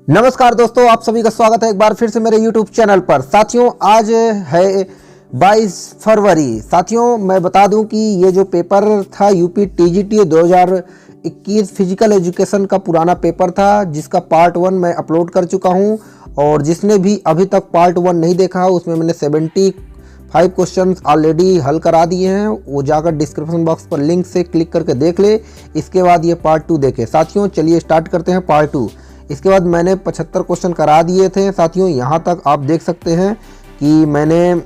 नमस्कार दोस्तों, आप सभी का स्वागत है एक बार फिर से मेरे YouTube चैनल पर। साथियों, आज है 22 फरवरी। साथियों, मैं बता दूं कि ये जो पेपर था यूपी टीजीटी 2021 फिजिकल एजुकेशन का पुराना पेपर था, जिसका पार्ट 1 मैं अपलोड कर चुका हूं। और जिसने भी अभी तक पार्ट 1 नहीं देखा, उसमें मैंने 75 क्वेश्चंस ऑलरेडी हल करा दिए हैं। वो जाकर डिस्क्रिप्शन बॉक्स पर लिंक से क्लिक करके देख ले। इसके बाद ये पार्ट 2 देखे। साथियों, चलिए स्टार्ट करते हैं पार्ट 2। इसके बाद मैंने 75 क्वेश्चन करा दिए थे। साथियों, यहाँ तक आप देख सकते हैं कि मैंने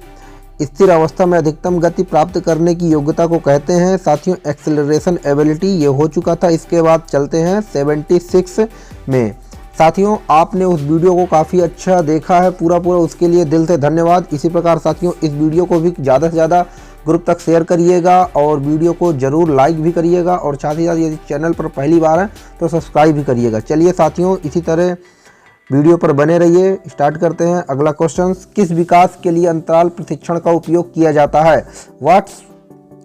स्थिर अवस्था में अधिकतम गति प्राप्त करने की योग्यता को कहते हैं। साथियों, एक्सेलरेशन एबिलिटी ये हो चुका था। इसके बाद चलते हैं 76 में। साथियों, आपने उस वीडियो को काफ़ी अच्छा देखा है पूरा, उसके लिए दिल से धन्यवाद। इसी प्रकार साथियों, इस वीडियो को भी ज़्यादा से ज़्यादा ग्रुप तक शेयर करिएगा और वीडियो को ज़रूर लाइक भी करिएगा, और साथ ही साथ यदि चैनल पर पहली बार है तो सब्सक्राइब भी करिएगा। चलिए साथियों, इसी तरह वीडियो पर बने रहिए। स्टार्ट करते हैं अगला क्वेश्चन। किस विकास के लिए अंतराल प्रशिक्षण का उपयोग किया जाता है? What's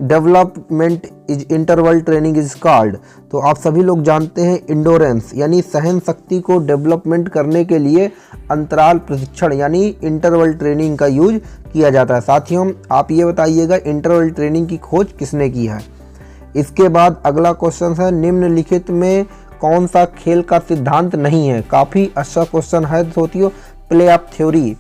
development is interval training is called. तो आप सभी लोग जानते हैं इंडोरेंस यानी सहन शक्ति को डेवलपमेंट करने के लिए अंतराल प्रशिक्षण यानी इंटरवल ट्रेनिंग का यूज किया जाता है। साथियों, आप ये बताइएगा इंटरवल ट्रेनिंग की खोज किसने की है? इसके बाद अगला क्वेश्चन है, निम्नलिखित में कौन सा खेल का सिद्धांत नहीं है? काफ़ी अच्छा क्वेश्चन है दोस्तों, प्ले ऑफ थ्योरी।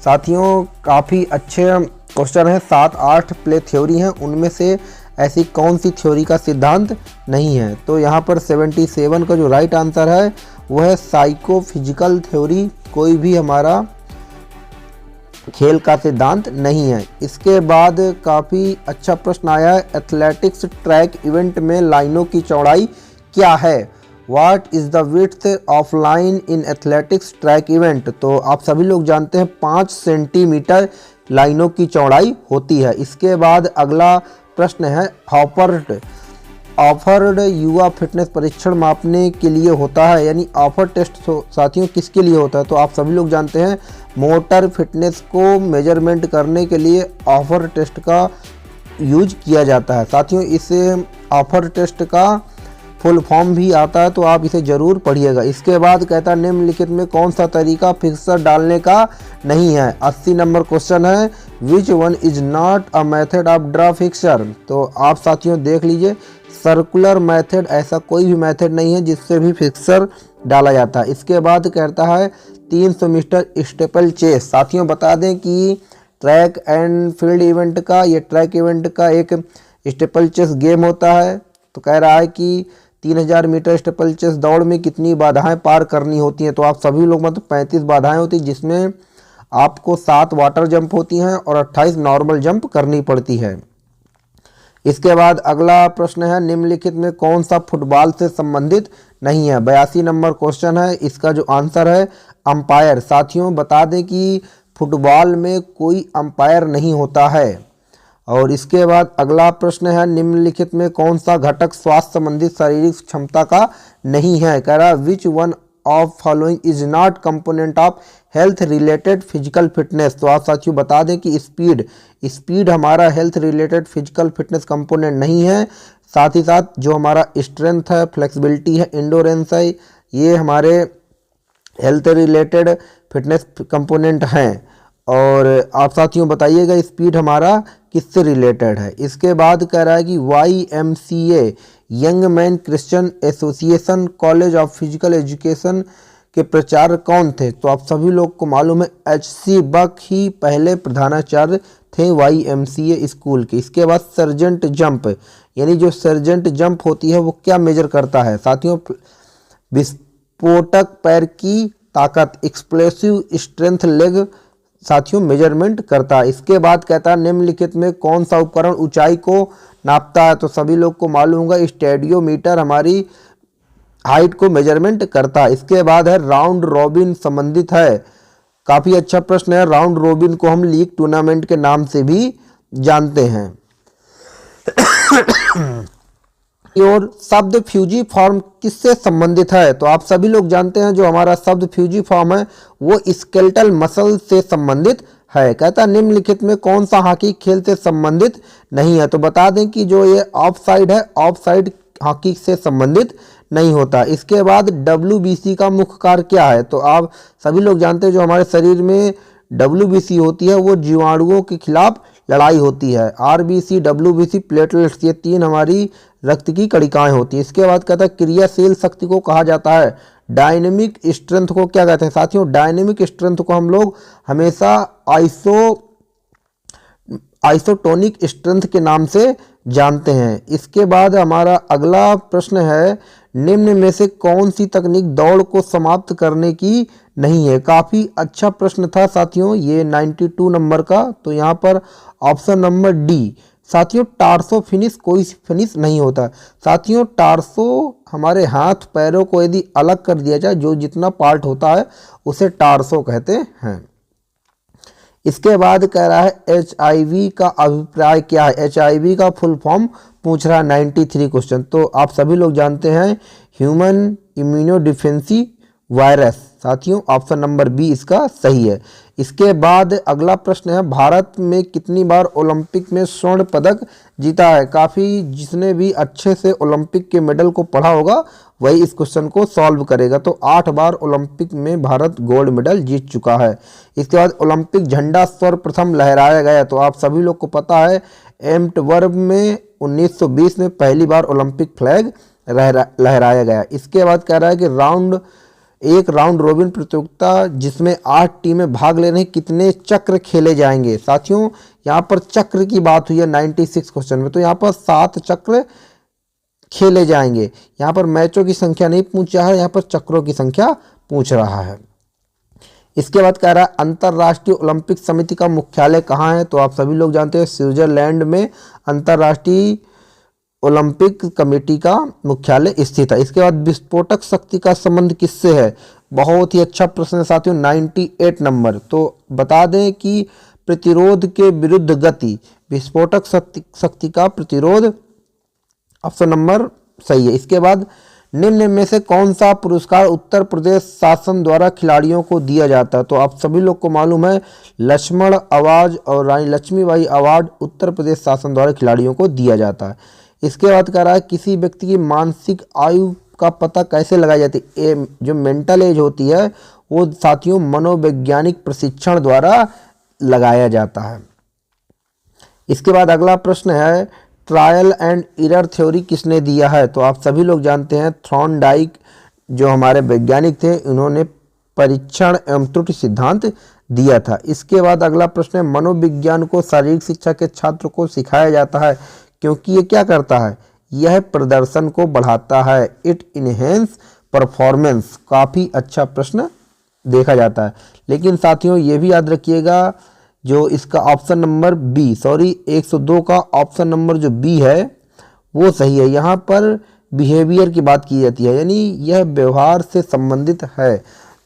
साथियों, काफ़ी अच्छे क्वेश्चन है। 7-8 प्ले थ्योरी हैं, उनमें से ऐसी कौन सी थ्योरी का सिद्धांत नहीं है? तो यहाँ पर 77 का जो राइट आंसर है वो है साइकोफिजिकल थ्योरी। कोई भी हमारा खेल का सिद्धांत नहीं है। इसके बाद काफ़ी अच्छा प्रश्न आया है, एथलेटिक्स ट्रैक इवेंट में लाइनों की चौड़ाई क्या है? What is the width of line in athletics track event? तो आप सभी लोग जानते हैं 5 सेंटीमीटर लाइनों की चौड़ाई होती है। इसके बाद अगला प्रश्न है, ऑफर्ड युवा फिटनेस परीक्षण मापने के लिए होता है, यानी ऑफर टेस्ट साथियों किसके लिए होता है? तो आप सभी लोग जानते हैं मोटर फिटनेस को मेजरमेंट करने के लिए ऑफर टेस्ट का यूज किया जाता है। साथियों, इसे ऑफर टेस्ट का फुल फॉर्म भी आता है, तो आप इसे जरूर पढ़िएगा। इसके बाद कहता है, निम्नलिखित में कौन सा तरीका फिक्सर डालने का नहीं है? 80 नंबर क्वेश्चन है, which one is not a method of draw fixer. तो आप साथियों देख लीजिए, सर्कुलर मेथड, ऐसा कोई भी मेथड नहीं है जिससे भी फिक्सर डाला जाता है। इसके बाद कहता है 300 मीटर स्टेपल चेस। साथियों, बता दें कि ट्रैक एंड फील्ड इवेंट का, ये ट्रैक इवेंट का एक स्टेपल चेस गेम होता है। तो कह रहा है कि 3000 मीटर स्टेपल चेस दौड़ में कितनी बाधाएं पार करनी होती हैं? तो आप सभी लोग 35 बाधाएं होती हैं, जिसमें आपको 7 वाटर जंप होती हैं और 28 नॉर्मल जंप करनी पड़ती है। इसके बाद अगला प्रश्न है, निम्नलिखित में कौन सा फुटबॉल से संबंधित नहीं है? 82 नंबर क्वेश्चन है। इसका जो आंसर है अंपायर। साथियों, बता दें कि फुटबॉल में कोई अंपायर नहीं होता है। और इसके बाद अगला प्रश्न है, निम्नलिखित में कौन सा घटक स्वास्थ्य संबंधित शारीरिक क्षमता का नहीं है? कह रहा है which one of following is not component of health related physical fitness. तो आप साथियों बता दें कि स्पीड हमारा health related physical fitness component नहीं है। साथ ही साथ जो हमारा स्ट्रेंथ है, फ्लेक्सिबिलिटी है, इंडोरेंस है, ये हमारे हेल्थ रिलेटेड फिटनेस कंपोनेंट हैं। और आप साथियों बताइएगा स्पीड हमारा किससे रिलेटेड है? इसके बाद कह रहा है कि YMCA young man Christian association college of physical education के प्राचार्य कौन थे? तो आप सभी लोग को मालूम है HC बक ही पहले प्रधानाचार्य थे YMCA स्कूल के। इसके बाद सर्जेंट जंप, यानी जो सर्जेंट जंप होती है वो क्या मेजर करता है? साथियों, विस्फोटक पैर की ताकत, एक्सप्लोसिव स्ट्रेंथ लेग साथियों मेजरमेंट करता है। इसके बाद कहता है, निम्नलिखित में कौन सा उपकरण ऊंचाई को नापता है? तो सभी लोग को मालूम होगा स्टेडियोमीटर हमारी हाइट को मेजरमेंट करता है। इसके बाद है राउंड रॉबिन संबंधित है। काफ़ी अच्छा प्रश्न है। राउंड रॉबिन को हम लीग टूर्नामेंट के नाम से भी जानते हैं। और शब्द फ्यूजी फॉर्म किससे संबंधित है? तो आप सभी लोग जानते हैं जो हमारा शब्द फ्यूजी फॉर्म है वो स्केलेटल मसल से संबंधित है। कहता है निम्नलिखित में कौन सा हॉकी खेल से संबंधित नहीं है? तो बता दें कि जो ये ऑफ साइड है, ऑफ साइड हॉकी से संबंधित नहीं होता। इसके बाद WBC का मुख्य कार्य क्या है? तो आप सभी लोग जानते हैं जो हमारे शरीर में WBC होती है वो जीवाणुओं के खिलाफ लड़ाई होती है। RBC, WBC, प्लेटलेट्स, ये 3 हमारी रक्त की कणिकाएं होती हैं। इसके बाद कहता है क्रियाशील शक्ति को कहा जाता है, डायनेमिक स्ट्रेंथ को क्या कहते हैं? साथियों, डायनेमिक स्ट्रेंथ को हम लोग हमेशा आइसोटोनिक स्ट्रेंथ के नाम से जानते हैं। इसके बाद हमारा अगला प्रश्न है, निम्न में से कौन सी तकनीक दौड़ को समाप्त करने की नहीं है? काफ़ी अच्छा प्रश्न था साथियों ये 92 नंबर का। तो यहाँ पर ऑप्शन नंबर डी साथियों, टार्सो फिनिश, कोई फिनिश नहीं होता। साथियों, टार्सो हमारे हाथ पैरों को यदि अलग कर दिया जाए, जो जितना पार्ट होता है उसे टार्सो कहते हैं। इसके बाद कह रहा है HIV का अभिप्राय क्या है? HIV का फुल फॉर्म पूछ रहा है 93 क्वेश्चन। तो आप सभी लोग जानते हैं ह्यूमन इम्यूनो डिफेंसी वायरस। साथियों, ऑप्शन नंबर बी इसका सही है। इसके बाद अगला प्रश्न है, भारत में कितनी बार ओलंपिक में स्वर्ण पदक जीता है? काफ़ी जिसने भी अच्छे से ओलंपिक के मेडल को पढ़ा होगा वही इस क्वेश्चन को सॉल्व करेगा। तो 8 बार ओलंपिक में भारत गोल्ड मेडल जीत चुका है। इसके बाद ओलंपिक झंडा सर्वप्रथम लहराया गया, तो आप सभी लोग को पता है एंटवर्प में 1920 में पहली बार ओलंपिक फ्लैग लहराया गया। इसके बाद कह रहा है कि एक राउंड रोबिन प्रतियोगिता जिसमें 8 टीमें भाग ले रही, कितने चक्र खेले जाएंगे? साथियों, यहाँ पर चक्र की बात हुई है 96 क्वेश्चन में, तो यहाँ पर 7 चक्र खेले जाएंगे। यहाँ पर मैचों की संख्या नहीं पूछ रहा है, यहाँ पर चक्रों की संख्या पूछ रहा है। इसके बाद कह रहा है अंतर्राष्ट्रीय ओलंपिक समिति का मुख्यालय कहाँ है? तो आप सभी लोग जानते हैं स्विट्जरलैंड में अंतर्राष्ट्रीय ओलंपिक कमेटी का मुख्यालय स्थित है। इसके बाद विस्फोटक शक्ति का संबंध किससे है? बहुत ही अच्छा प्रश्न है साथियों, 98 नंबर। तो बता दें कि प्रतिरोध के विरुद्ध गति, विस्फोटक शक्ति का प्रतिरोध, ऑप्शन नंबर सही है। इसके बाद निम्न में से कौन सा पुरस्कार उत्तर प्रदेश शासन द्वारा खिलाड़ियों को दिया जाता है? तो आप सभी लोग को मालूम है लक्ष्मण अवार्ड और रानी लक्ष्मीबाई अवार्ड उत्तर प्रदेश शासन द्वारा खिलाड़ियों को दिया जाता है। इसके बाद कह रहा है किसी व्यक्ति की मानसिक आयु का पता कैसे लगाई जाती है? जो मेंटल एज होती है वो साथियों मनोवैज्ञानिक प्रशिक्षण द्वारा लगाया जाता है। इसके बाद अगला प्रश्न है ट्रायल एंड एरर थ्योरी किसने दिया है? तो आप सभी लोग जानते हैं थॉर्नडाइक जो हमारे वैज्ञानिक थे, उन्होंने परीक्षण एवं त्रुटि सिद्धांत दिया था। इसके बाद अगला प्रश्न है मनोविज्ञान को शारीरिक शिक्षा के छात्र को सिखाया जाता है क्योंकि ये क्या करता है? यह प्रदर्शन को बढ़ाता है, इट इनहेंस परफॉर्मेंस। काफ़ी अच्छा प्रश्न देखा जाता है। लेकिन साथियों ये भी याद रखिएगा जो इसका ऑप्शन नंबर बी 102 का ऑप्शन नंबर जो बी है वो सही है। यहाँ पर बिहेवियर की बात की जाती है, यानी यह व्यवहार से संबंधित है,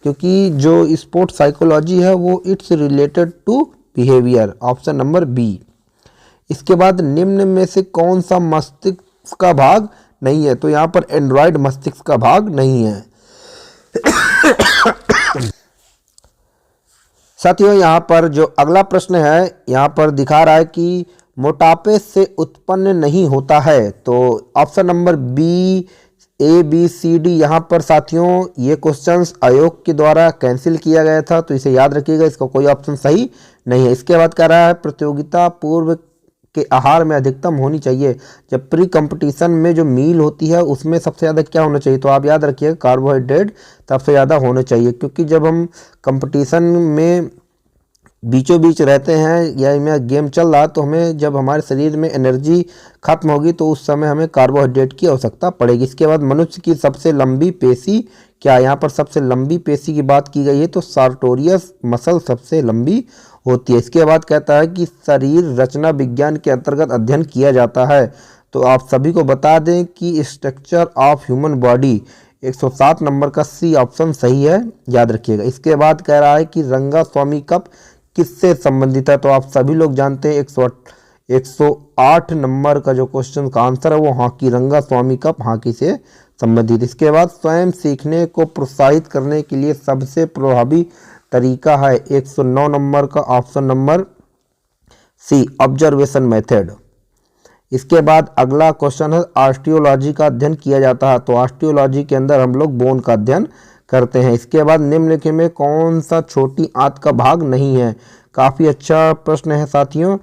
क्योंकि जो स्पोर्ट साइकोलॉजी है वो it's related to behaviour, option number B. इसके बाद निम्न में से कौन सा मस्तिष्क का भाग नहीं है? तो यहाँ पर एंड्रॉयड मस्तिष्क का भाग नहीं है। साथियों यहाँ पर जो अगला प्रश्न है यहाँ पर दिखा रहा है कि मोटापे से उत्पन्न नहीं होता है। तो ऑप्शन नंबर बी ABCD यहाँ पर साथियों ये क्वेश्चंस आयोग के द्वारा कैंसिल किया गया था, तो इसे याद रखिएगा, इसका कोई ऑप्शन सही नहीं है। इसके बाद कह रहा है प्रतियोगिता पूर्व के आहार में अधिकतम होनी चाहिए। जब प्री कंपटीशन में जो मील होती है उसमें सबसे ज़्यादा क्या होना चाहिए? तो आप याद रखिए कार्बोहाइड्रेट सबसे ज़्यादा होने चाहिए, क्योंकि जब हम कंपटीशन में बीचों बीच रहते हैं या में गेम चल रहा तो हमें जब हमारे शरीर में एनर्जी खत्म होगी तो उस समय हमें कार्बोहाइड्रेट की आवश्यकता पड़ेगी। इसके बाद मनुष्य की सबसे लंबी पेशी क्या? यहाँ पर सबसे लंबी पेशी की बात की गई है, तो सार्टोरियस मसल सबसे लंबी होती है। इसके बाद कहता है कि शरीर रचना विज्ञान के अंतर्गत अध्ययन किया जाता है। तो आप सभी को बता दें कि structure of human body 107 number का सी ऑप्शन सही है, याद रखिएगा। इसके बाद कह रहा है कि रंगास्वामी कप किससे संबंधित है? तो आप सभी लोग जानते हैं 108 नंबर का जो क्वेश्चन का आंसर है वो हॉकी, रंगास्वामी कप हॉकी से संबंधित। इसके बाद स्वयं सीखने को प्रोत्साहित करने के लिए सबसे प्रभावी तरीका है 109 नंबर का option number C observation method. इसके बाद अगला क्वेश्चन है ऑस्टियोलॉजी का अध्ययन किया जाता है, तो ऑस्टियोलॉजी के अंदर हम लोग बोन का अध्ययन करते हैं। इसके बाद निम्नलिखित में कौन सा छोटी आंत का भाग नहीं है, काफ़ी अच्छा प्रश्न है साथियों।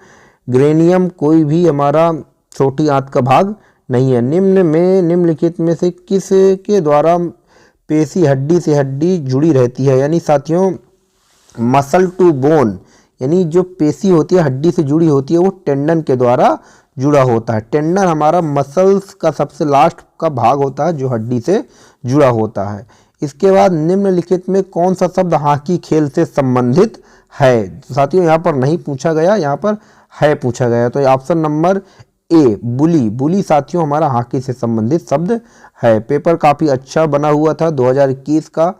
ग्रेनियम कोई भी हमारा छोटी आंत का भाग नहीं है। निम्नलिखित में से किस के द्वारा पेशी हड्डी से हड्डी जुड़ी रहती है, यानी साथियों मसल टू बोन, यानी जो पेशी होती है हड्डी से जुड़ी होती है वो टेंडन के द्वारा जुड़ा होता है। टेंडन हमारा मसल्स का सबसे लास्ट का भाग होता है जो हड्डी से जुड़ा होता है। इसके बाद निम्नलिखित में कौन सा शब्द हॉकी खेल से संबंधित है, साथियों यहाँ पर नहीं पूछा गया, यहाँ पर है पूछा गया, तो ऑप्शन नंबर ए बुली। बुली साथियों हमारा हॉकी से संबंधित शब्द है। पेपर काफ़ी अच्छा बना हुआ था 2021 का,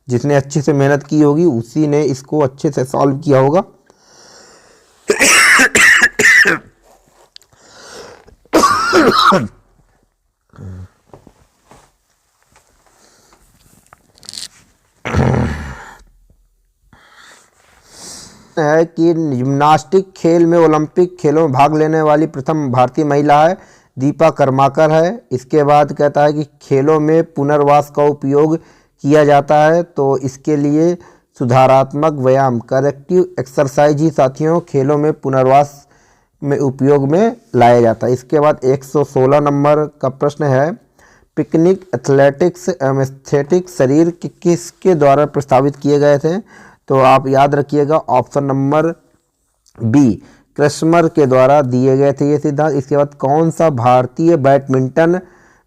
जिसने अच्छे से मेहनत की होगी उसी ने इसको अच्छे से सॉल्व किया होगा। है कि जिम्नास्टिक खेल में ओलंपिक खेलों में भाग लेने वाली प्रथम भारतीय महिला है, दीपा कर्माकर है। इसके बाद कहता है कि खेलों में पुनर्वास का उपयोग किया जाता है, तो इसके लिए सुधारात्मक व्यायाम करेक्टिव एक्सरसाइज ही साथियों खेलों में पुनर्वास में उपयोग में लाया जाता है। इसके बाद 116 नंबर का प्रश्न है पिकनिक एथलेटिक्स एस्थेटिक्स शरीर किसके द्वारा प्रस्तावित किए गए थे, तो आप याद रखिएगा ऑप्शन नंबर बी क्रस्मर के द्वारा दिए गए थे ये सिद्धांत। इसके बाद कौन सा भारतीय बैडमिंटन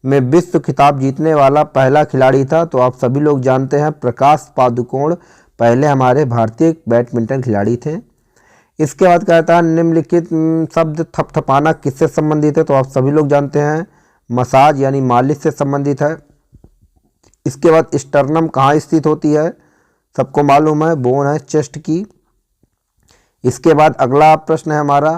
में विश्व खिताब जीतने वाला पहला खिलाड़ी था, तो आप सभी लोग जानते हैं प्रकाश पादुकोण पहले हमारे भारतीय बैडमिंटन खिलाड़ी थे। इसके बाद कहता है निम्नलिखित शब्द थपथपाना किससे संबंधित है, तो आप सभी लोग जानते हैं मसाज यानी मालिश से संबंधित है। इसके बाद स्टर्नम कहाँ स्थित होती है, सबको मालूम है बोन है चेस्ट की। इसके बाद अगला प्रश्न है हमारा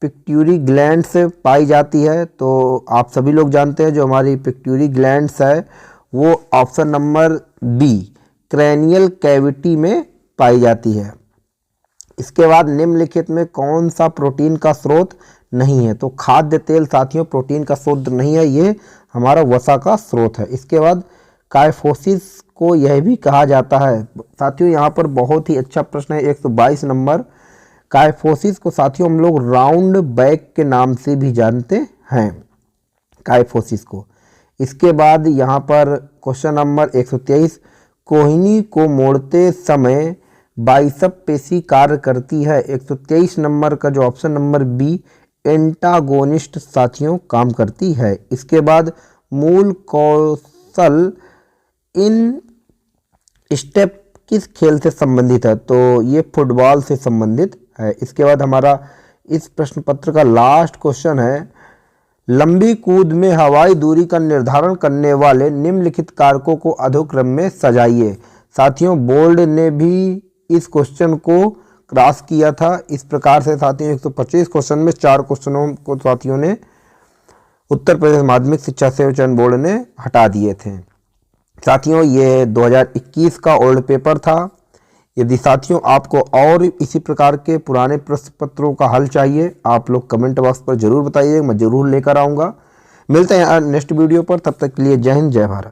पिट्यूटरी ग्लैंड से पाई जाती है, तो आप सभी लोग जानते हैं जो हमारी पिट्यूटरी ग्लैंड्स है वो option number B cranial cavity में पाई जाती है। इसके बाद निम्नलिखित में कौन सा प्रोटीन का स्रोत नहीं है, तो खाद्य तेल साथियों प्रोटीन का स्रोत नहीं है, ये हमारा वसा का स्रोत है। इसके बाद काइफोसिस को यह भी कहा जाता है, साथियों यहाँ पर बहुत ही अच्छा प्रश्न है 122 नंबर। काइफोसिस को साथियों हम लोग राउंड बैक के नाम से भी जानते हैं काइफोसिस को। इसके बाद यहाँ पर क्वेश्चन नंबर 123 कोहनी को मोड़ते समय बाइसेप पेशी कार्य करती है, 123 नंबर का जो ऑप्शन नंबर बी एंटागोनिस्ट साथियों काम करती है। इसके बाद मूल कौशल इन स्टेप किस खेल से संबंधित है, तो ये फुटबॉल से संबंधित है। इसके बाद हमारा इस प्रश्न पत्र का लास्ट क्वेश्चन है लंबी कूद में हवाई दूरी का निर्धारण करने वाले निम्नलिखित कारकों को अधोक्रम में सजाइए। साथियों बोर्ड ने भी इस क्वेश्चन को क्रॉस किया था इस प्रकार से साथियों 125 क्वेश्चन में 4 क्वेश्चनों को साथियों ने उत्तर प्रदेश माध्यमिक शिक्षा सेवा चयन बोर्ड ने हटा दिए थे। साथियों ये 2021 का ओल्ड पेपर था। यदि साथियों आपको और इसी प्रकार के पुराने प्रश्न पत्रों का हल चाहिए आप लोग कमेंट बॉक्स पर जरूर बताइए, मैं जरूर लेकर आऊँगा। मिलते हैं नेक्स्ट वीडियो पर, तब तक के लिए जय हिंद जय भारत।